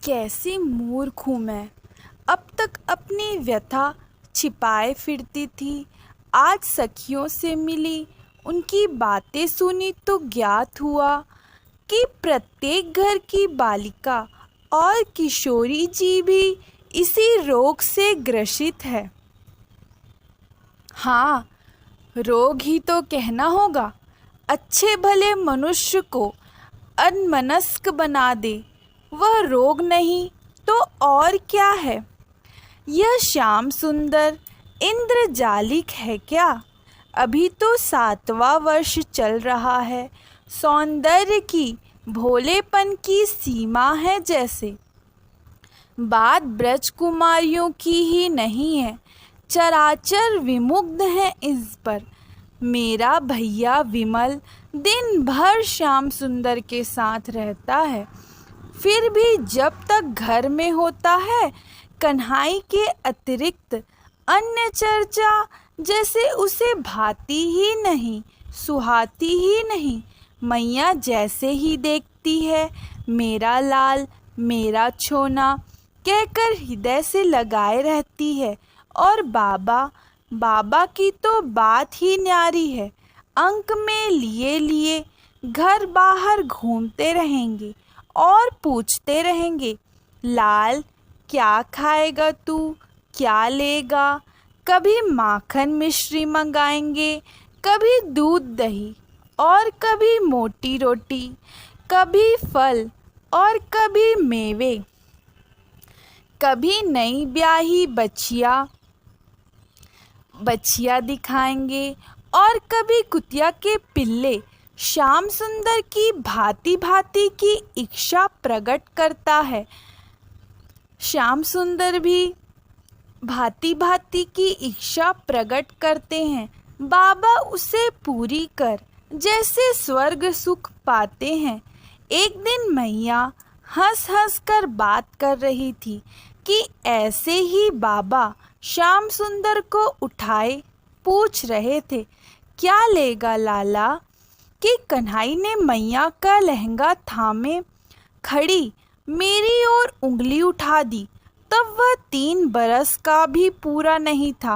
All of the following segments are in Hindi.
कैसी मूर्ख हूँ मैं। अब तक अपनी व्यथा छिपाए फिरती थी। आज सखियों से मिली, उनकी बातें सुनी तो ज्ञात हुआ कि प्रत्येक घर की बालिका और किशोरी जी भी इसी रोग से ग्रसित है। हाँ, रोग ही तो कहना होगा। अच्छे भले मनुष्य को अन्मनस्क बना दे, वह रोग नहीं तो और क्या है। यह श्याम सुंदर इंद्रजालिक है क्या? अभी तो 7वां वर्ष चल रहा है। सौंदर्य की, भोलेपन की सीमा है जैसे। बात ब्रज कुमारियों की ही नहीं है, चराचर विमुग्ध है इस पर। मेरा भैया विमल दिन भर श्याम सुंदर के साथ रहता है, फिर भी जब तक घर में होता है कन्हाई के अतिरिक्त अन्य चर्चा जैसे उसे भाती ही नहीं, सुहाती ही नहीं। मैया जैसे ही देखती है, मेरा लाल, मेरा छोना कहकर हृदय से लगाए रहती है। और बाबा की तो बात ही न्यारी है। अंक में लिए लिए घर बाहर घूमते रहेंगे और पूछते रहेंगे, लाल क्या खाएगा तू, क्या लेगा। कभी माखन मिश्री मंगाएंगे, कभी दूध दही और कभी मोटी रोटी, कभी फल और कभी मेवे, कभी नई ब्याही बछिया दिखाएंगे और कभी कुतिया के पिल्ले। श्याम सुंदर की भांति भांति की इच्छा प्रकट करता है। श्याम सुंदर भी भांति भांति की इच्छा प्रकट करते हैं। बाबा उसे पूरी कर जैसे स्वर्ग सुख पाते हैं। एक दिन मैया हंस हंस कर बात कर रही थी कि ऐसे ही बाबा श्याम सुंदर को उठाए पूछ रहे थे, क्या लेगा लाला। कि कन्हाई ने मैया का लहंगा थामे खड़ी मेरी ओर उंगली उठा दी। तब वह 3 बरस का भी पूरा नहीं था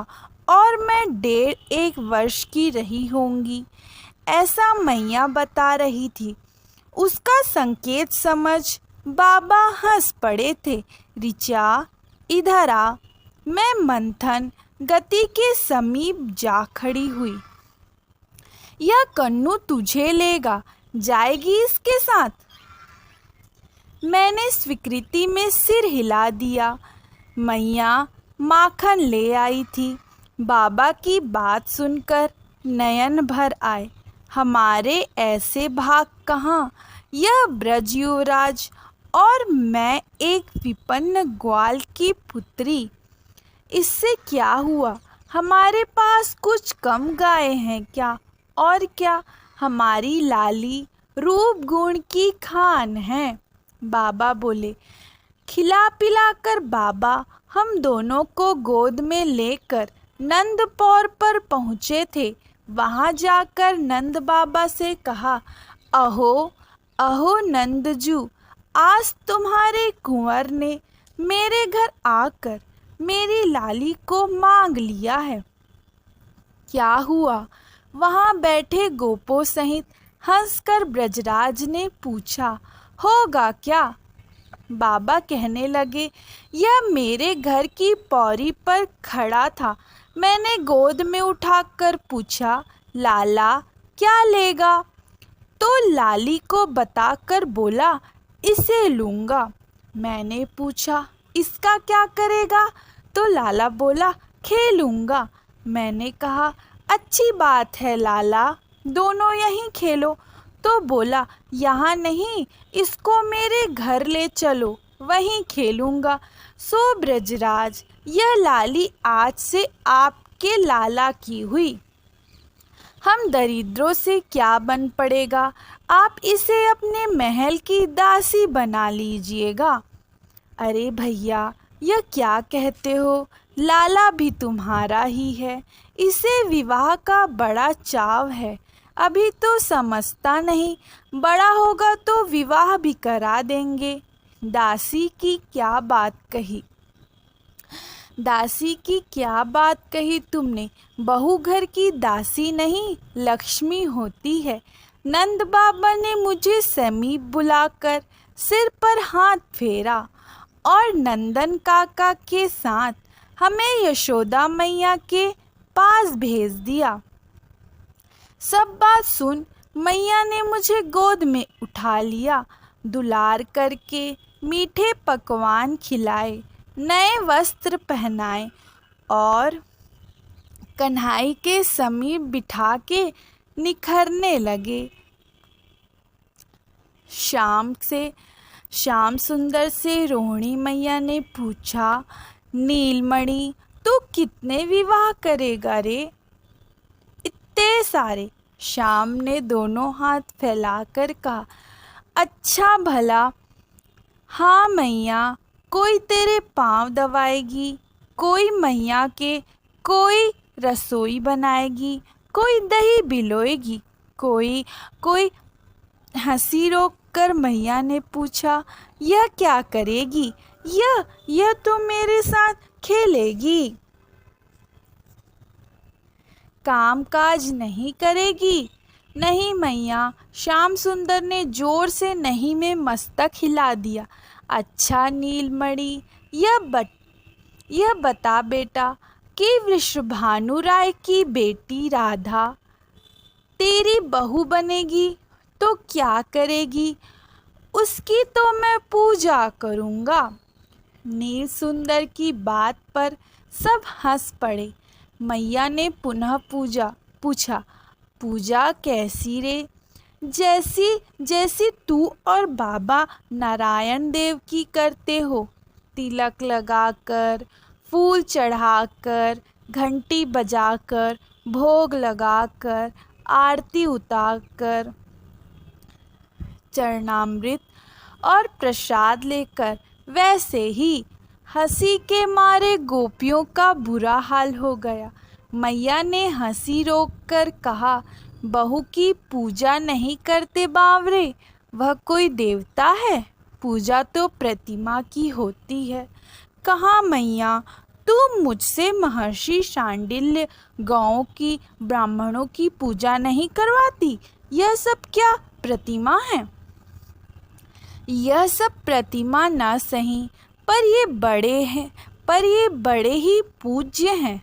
और मैं 1.5 वर्ष की रही होंगी, ऐसा मैया बता रही थी। उसका संकेत समझ बाबा हंस पड़े थे। ऋचा इधर आ। मैं मंथन गति के समीप जा खड़ी हुई। यह कन्नू तुझे लेगा, जाएगी इसके साथ। मैंने स्वीकृति में सिर हिला दिया। मैया माखन ले आई थी। बाबा की बात सुनकर नयन भर आए। हमारे ऐसे भाग कहाँ। यह ब्रज युवराज और मैं एक विपन्न ग्वाल की पुत्री। इससे क्या हुआ, हमारे पास कुछ कम गाय हैं क्या। और क्या, हमारी लाली रूप गुण की खान है। बाबा बोले। खिला पिला कर बाबा हम दोनों को गोद में लेकर नंदपौर पर पहुँचे थे। वहाँ जाकर नंद बाबा से कहा, अहो अहो नंदजू, आज तुम्हारे कुंवर ने मेरे घर आकर मेरी लाली को मांग लिया है। क्या हुआ। वहाँ बैठे गोपों सहित हंसकर ब्रजराज ने पूछा, होगा क्या। बाबा कहने लगे, यह मेरे घर की पौड़ी पर खड़ा था। मैंने गोद में उठाकर पूछा, लाला क्या लेगा। तो लाली को बताकर बोला, इसे लूँगा। मैंने पूछा, इसका क्या करेगा। तो लाला बोला, खेलूँगा। मैंने कहा, अच्छी बात है लाला, दोनों यहीं खेलो। तो बोला, यहाँ नहीं, इसको मेरे घर ले चलो, वहीं खेलूँगा। सो ब्रजराज, यह लाली आज से आपके लाला की हुई। हम दरिद्रों से क्या बन पड़ेगा, आप इसे अपने महल की दासी बना लीजिएगा। अरे भैया, यह क्या कहते हो, लाला भी तुम्हारा ही है। इसे विवाह का बड़ा चाव है। अभी तो समझता नहीं, बड़ा होगा तो विवाह भी करा देंगे। दासी की क्या बात कही, दासी की क्या बात कही तुमने, बहू घर की दासी नहीं लक्ष्मी होती है। नंद बाबा ने मुझे समीप बुलाकर सिर पर हाथ फेरा और नंदन काका के साथ हमें यशोदा मैया के पास भेज दिया। सब बात सुन मैया ने मुझे गोद में उठा लिया, दुलार करके मीठे पकवान खिलाए, नए वस्त्र पहनाए और कन्हाई के समीप बिठा के निखरने लगे। श्याम सुंदर से रोहिणी मैया ने पूछा, नीलमणि तू कितने विवाह करेगा रे? इतने सारे। श्याम ने दोनों हाथ फैलाकर कहा, अच्छा भला। हाँ मैया, कोई तेरे पाँव दबाएगी, कोई मैया के, कोई रसोई बनाएगी, कोई दही बिलोएगी, कोई हंसी रोक कर मैया ने पूछा, यह क्या करेगी? यह तो मेरे साथ खेलेगी, काम काज नहीं करेगी। नहीं मैया, श्याम सुंदर ने जोर से नहीं में मस्तक हिला दिया। अच्छा नीलमणि, यह बता बेटा कि वृषभानु राय की बेटी राधा तेरी बहू बनेगी तो क्या करेगी? उसकी तो मैं पूजा करूँगा। नील सुंदर की बात पर सब हंस पड़े। मैया ने पुनः पूछा, पूजा कैसी रे? जैसी तू और बाबा नारायण देव की करते हो, तिलक लगाकर, फूल चढ़ाकर, घंटी बजाकर, भोग लगाकर, आरती उतारकर, चरणामृत और प्रसाद लेकर। वैसे ही हंसी के मारे गोपियों का बुरा हाल हो गया। मैया ने हंसी रोककर कहा, बहू की पूजा नहीं करते बावरे, वह कोई देवता है? पूजा तो प्रतिमा की होती है। कहाँ मैया, तू मुझसे महर्षि शांडिल्य गांवों की ब्राह्मणों की पूजा नहीं करवाती? यह सब क्या प्रतिमा है? यह सब प्रतिमा ना सही, पर ये बड़े ही पूज्य हैं।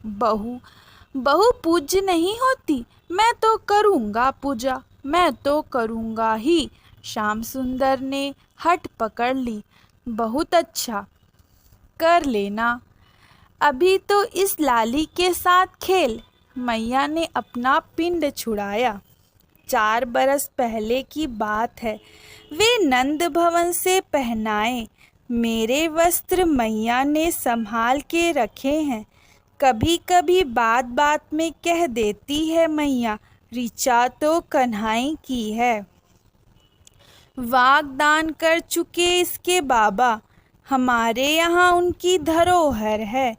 बहू पूज्य नहीं होती। मैं तो करूँगा पूजा, मैं तो करूँगा ही। श्याम सुंदर ने हट पकड़ ली। बहुत अच्छा, कर लेना। अभी तो इस लाली के साथ खेल। मैया ने अपना पिंड छुड़ाया। 4 बरस पहले की बात है। वे नंद भवन से पहनाए मेरे वस्त्र मैया ने संभाल के रखे हैं। कभी कभी बात बात में कह देती है मैया, ऋचा तो कन्हाई की है। वागदान कर चुके इसके बाबा, हमारे यहाँ उनकी धरोहर है,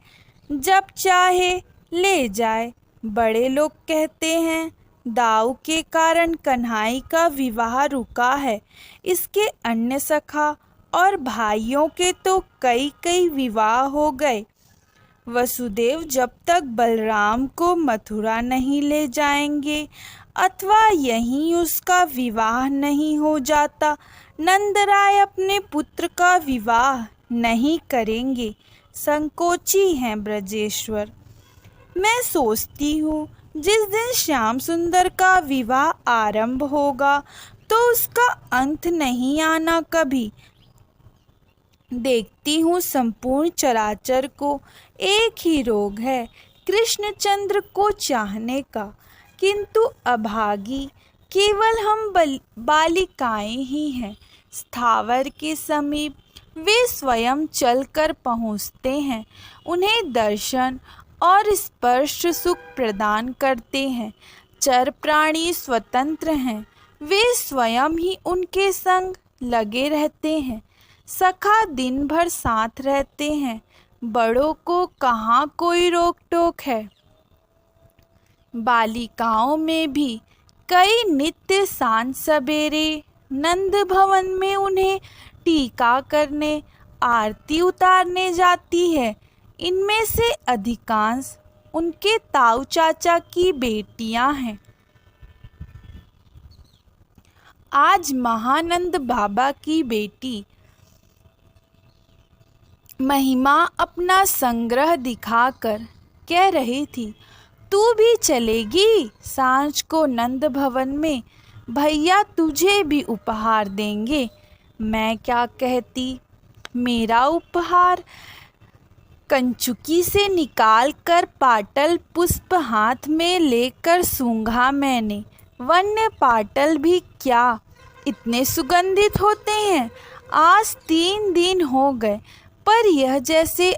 जब चाहे ले जाए। बड़े लोग कहते हैं दाऊ के कारण कन्हाई का विवाह रुका है। इसके अन्य सखा और भाइयों के तो कई विवाह हो गए। वसुदेव जब तक बलराम को मथुरा नहीं ले जाएंगे अथवा यहीं उसका विवाह नहीं हो जाता, नंदराय अपने पुत्र का विवाह नहीं करेंगे। संकोची हैं ब्रजेश्वर। मैं सोचती हूँ जिस दिन श्याम सुंदर का विवाह आरंभ होगा तो उसका अंत नहीं आना कभी। देखती हूँ संपूर्ण चराचर को एक ही रोग है, कृष्णचंद्र को चाहने का, किंतु अभागी केवल हम बालिकाएं ही हैं। स्थावर के समीप वे स्वयं चलकर पहुँचते हैं, उन्हें दर्शन और स्पर्श सुख प्रदान करते हैं। चर प्राणी स्वतंत्र हैं, वे स्वयं ही उनके संग लगे रहते हैं। सखा दिन भर साथ रहते हैं, बड़ों को कहाँ कोई रोक टोक है। बालिकाओं में भी कई नित्य सांझ सवेरे नंद भवन में उन्हें टीका करने, आरती उतारने जाती है। इनमें से अधिकांश उनके ताऊ चाचा की बेटियां हैं। आज महानंद बाबा की बेटी महिमा अपना संग्रह दिखाकर कह रही थी, तू भी चलेगी सांझ को नंद भवन में, भैया तुझे भी उपहार देंगे। मैं क्या कहती, मेरा उपहार? कंचुकी से निकाल कर पाटल पुष्प हाथ में लेकर सूंघा मैंने। वन्य पाटल भी क्या इतने सुगंधित होते हैं? आज 3 दिन हो गए, पर यह जैसे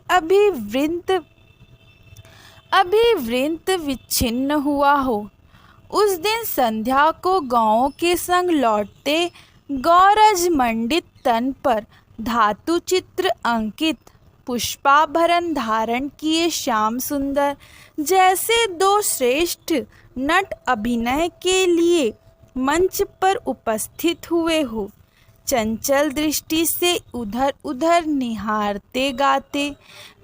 अभिवृंत विच्छिन्न हुआ हो। उस दिन संध्या को गांवों के संग लौटते गौरज मंडित तन पर धातु चित्र अंकित पुष्पाभरण धारण किए श्याम सुंदर जैसे 2 श्रेष्ठ नट अभिनय के लिए मंच पर उपस्थित हुए हो। चंचल दृष्टि से उधर उधर निहारते गाते,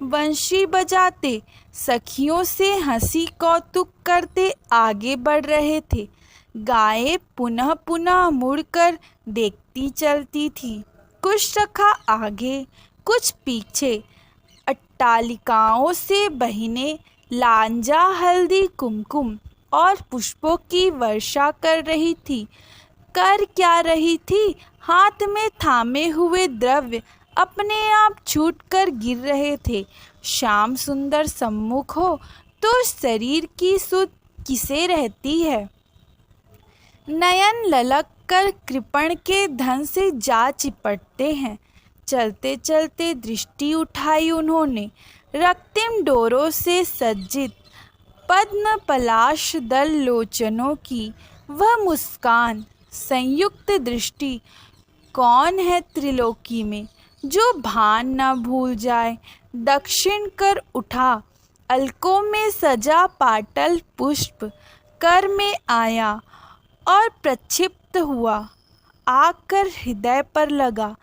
बंशी बजाते, सखियों से हंसी कौतुक करते आगे बढ़ रहे थे। गायें पुनः पुनः मुड़कर देखती चलती थी, कुछ सखा आगे कुछ पीछे। अट्टालिकाओं से बहिनें लांजा, हल्दी, कुमकुम और पुष्पों की वर्षा कर रही थी। कर क्या रही थी? हाथ में थामे हुए द्रव्य अपने आप छूटकर गिर रहे थे। श्याम सुंदर सम्मुख हो तो शरीर की सुध किसे रहती है? नयन ललक कर कृपण के धन से जा चिपटते हैं। चलते चलते दृष्टि उठाई उन्होंने रक्तिम डोरों से सज्जित पद्म पलाश दल लोचनों की। वह मुस्कान, संयुक्त दृष्टि कौन है त्रिलोकी में जो भान न भूल जाए? दक्षिण कर उठा, अलकों में सजा पाटल पुष्प कर में आया और प्रक्षिप्त हुआ, आकर हृदय पर लगा।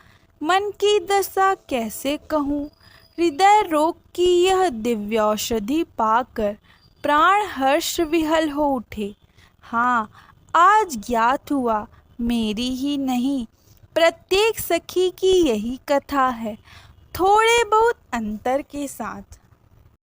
मन की दशा कैसे कहूँ? हृदय रोग की यह दिव्यौषधि पाकर प्राण हर्ष विहल हो उठे। हाँ, आज ज्ञात हुआ, मेरी ही नहीं प्रत्येक सखी की यही कथा है, थोड़े बहुत अंतर के साथ।